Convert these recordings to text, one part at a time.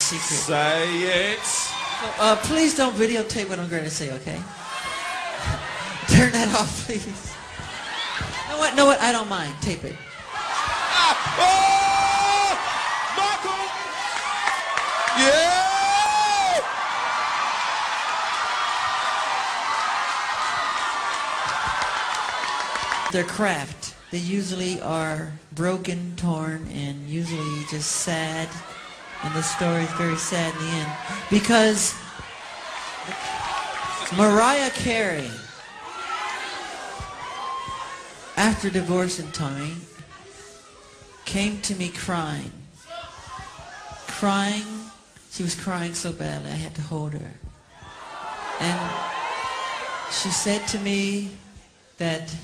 Secret. Say it. So, please don't videotape what I'm going to say, okay? Turn that off, please. No, what? I don't mind. Tape it. Oh! Michael! Yeah! Their craft. They usually are broken, torn, and usually just sad. And the story is very sad in the end. Because Mariah Carey, after divorcing Tony, came to me crying. She was crying so badly I had to hold her. And she said to me that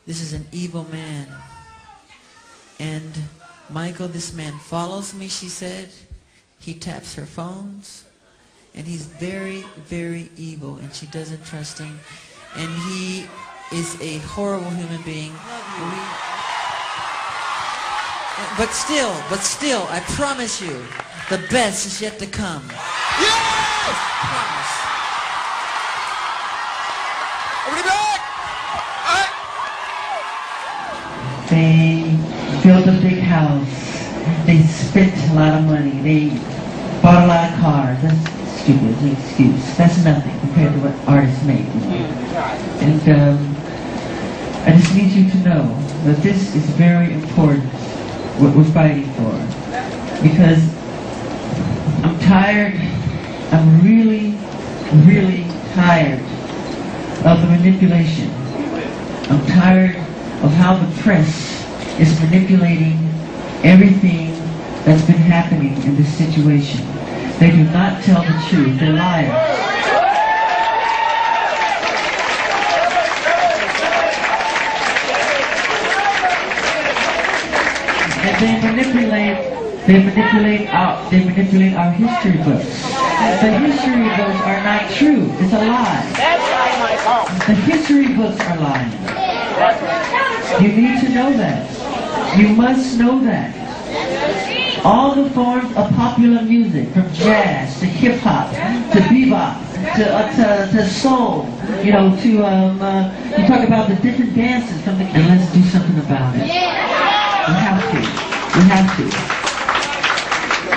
this is an evil man. And Michael, this man follows me, she said. He taps her phones. And he's very, very evil. And she doesn't trust him. And he is a horrible human being. But still, I promise you, the best is yet to come. Yes! Promise. Everybody back! They built a big house. They spent a lot of money. They bought a lot of cars. That's stupid. It's an excuse. That's nothing compared to what artists make. And I just need you to know that this is very important, what we're fighting for. Because I'm tired. I'm really, really tired of the manipulation. I'm tired of how the press is manipulating everything that's been happening in this situation. They do not tell the truth. They're liars. And they manipulate our history books. The history books are not true. It's a lie. The history books are lying. You need to know that. You must know that. All the forms of popular music, from jazz to hip-hop to bebop to soul, you know, to you talk about the different dances from the, and let's do something about it. We have to. We have to.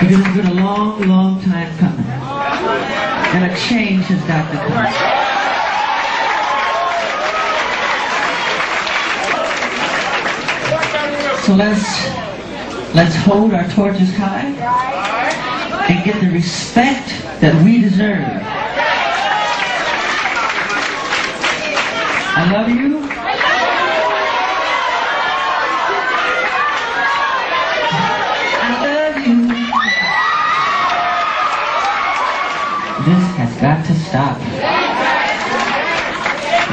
Because it's been a long, long time coming. And a change has got to come. So let's hold our torches high and get the respect that we deserve. I love you. I love you. This has got to stop.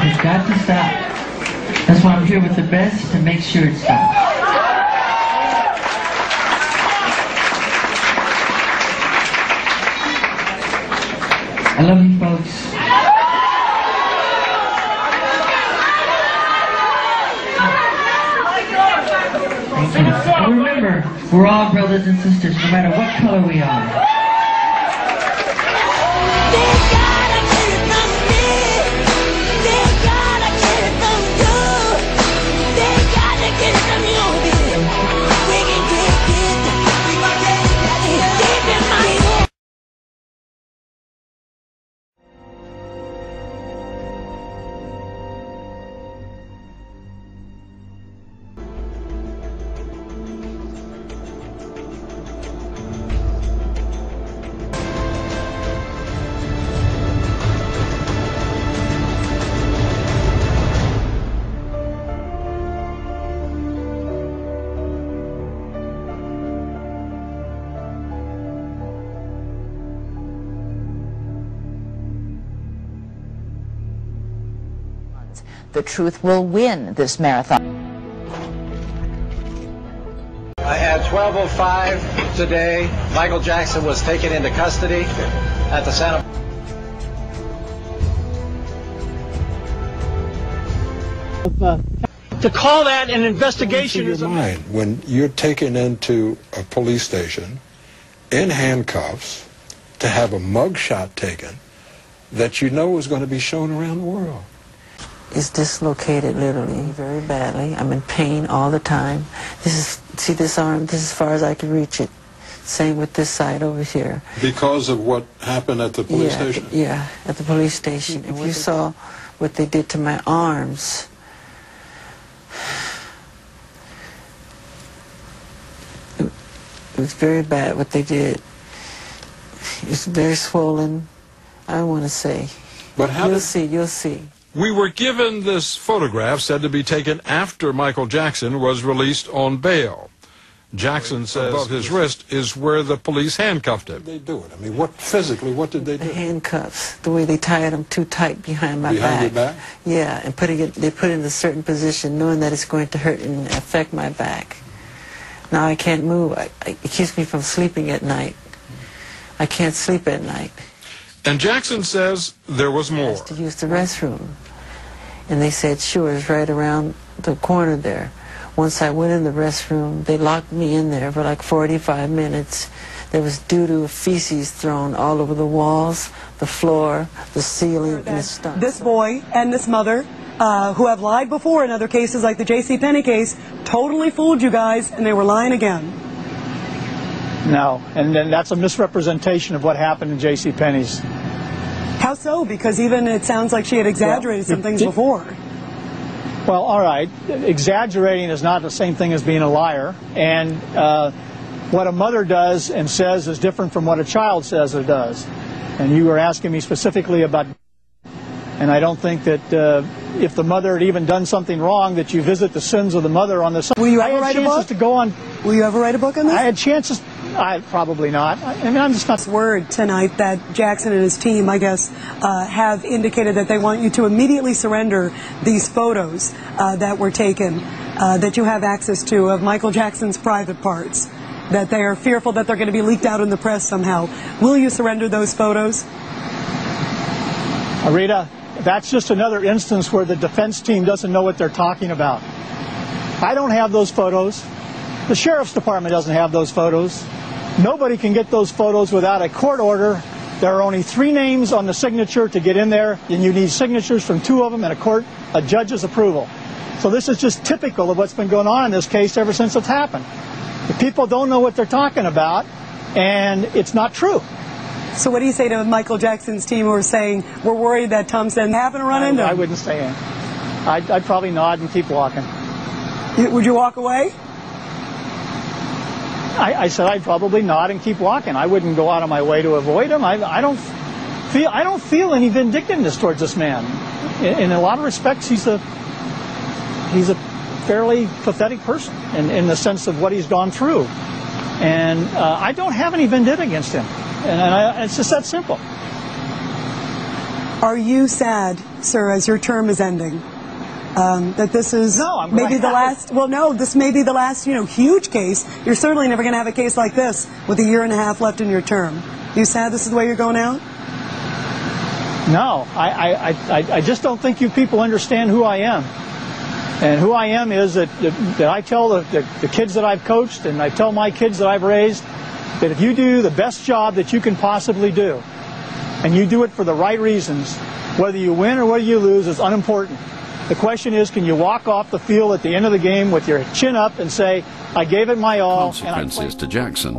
It's got to stop. That's why I'm here with the best, to make sure it stops. I love you, folks. Thank you. And remember, we're all brothers and sisters, no matter what color we are. The truth will win this marathon. At 12:05 today, Michael Jackson was taken into custody at the Santa. To call that an investigation is your mind when you're taken into a police station in handcuffs to have a mugshot taken that you know is going to be shown around the world? It's dislocated literally very badly. I'm in pain all the time. See this arm? This is as far as I can reach it. Same with this side over here. Because of what happened at the police station? Yeah, at the police station. If you saw what they did to my arms, it was very bad what they did. It's very swollen. I don't want to say. But how You'll see, you'll see. We were given this photograph said to be taken after Michael Jackson was released on bail. Jackson says above his wrist is where the police handcuffed him. They do it. I mean, what did they do? The handcuffs, the way they tied them too tight behind my back. Behind your back? Yeah, and they put it in a certain position knowing that it's going to hurt and affect my back. Now I can't move. It keeps me from sleeping at night. I can't sleep at night. And Jackson says there was more. I asked to use the restroom. And they said, sure, it's right around the corner there. Once I went in the restroom, they locked me in there for like 45 minutes. There was doo-doo, feces thrown all over the walls, the floor, the ceiling, and the stunk. This boy and this mother, who have lied before in other cases like the JCPenney case, totally fooled you guys, and they were lying again. No, and then that's a misrepresentation of what happened in JCPenney's. How so? Because even it sounds like she had exaggerated some things before. Well, all right. Exaggerating is not the same thing as being a liar. And what a mother does and says is different from what a child says or does. And you were asking me specifically about... And I don't think that if the mother had even done something wrong, that you visit the sins of the mother on the son. Will you ever write a book? To go on. Will you ever write a book on this? I had chances. Probably not. I mean, I'm just not. Word tonight that Jackson and his team, I guess, have indicated that they want you to immediately surrender these photos that were taken, that you have access to of Michael Jackson's private parts, that they are fearful that they're going to be leaked out in the press somehow. Will you surrender those photos? Rita, that's just another instance where the defense team doesn't know what they're talking about. I don't have those photos. The sheriff's department doesn't have those photos. Nobody can get those photos without a court order. There are only 3 names on the signature to get in there, and you need signatures from 2 of them and a judge's approval. So this is just typical of what's been going on in this case ever since it's happened. The people don't know what they're talking about, and it's not true. So what do you say to Michael Jackson's team who are saying, we're worried that Thompson happened to run into him? I wouldn't say anything. I'd probably nod and keep walking. Would you walk away? I said I'd probably nod and keep walking. I wouldn't go out of my way to avoid him. I don't feel any vindictiveness towards this man. In a lot of respects, he's a fairly pathetic person in the sense of what he's gone through. And I don't have any vendetta against him. And it's just that simple. Are you sad, sir, as your term is ending? That this is maybe the last, well, no, this may be the last, huge case. You're certainly never going to have a case like this with 1.5 years left in your term. You sad this is the way you're going out? No, I just don't think you people understand who I am. And who I am is that I tell the kids that I've coached, and I tell my kids that I've raised, that if you do the best job that you can possibly do, and you do it for the right reasons, whether you win or whether you lose is unimportant. The question is, can you walk off the field at the end of the game with your chin up and say, I gave it my all. Consequences to Jackson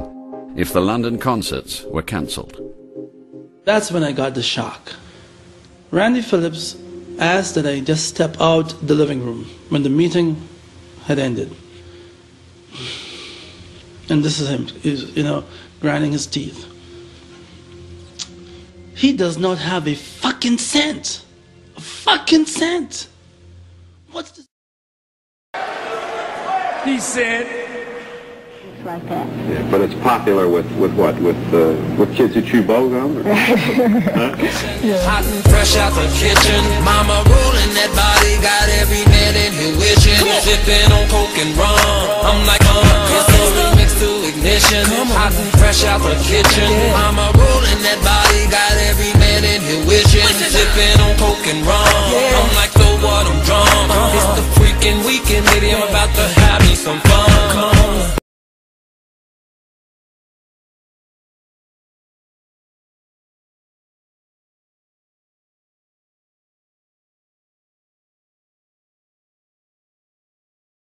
if the London concerts were cancelled. That's when I got the shock. Randy Phillips asked that I just step out the living room when the meeting had ended. And this is him, he's, grinding his teeth. He does not have a fucking cent. A fucking cent. What's this? He said. Like that. Yeah, but it's popular with what? With kids who chew bubble gum? Hot and fresh out the kitchen. Mama rolling that body, got every man in here wishing. Sipping on coke and rum. I'm like, it's a remix to ignition. Hot and fresh out the kitchen. Mama rolling that body, got every man in here wishing. Sipping on coke and rum. I'm like, so what? I'm drunk. It's the freaking weekend, baby. I'm about to have me some fun.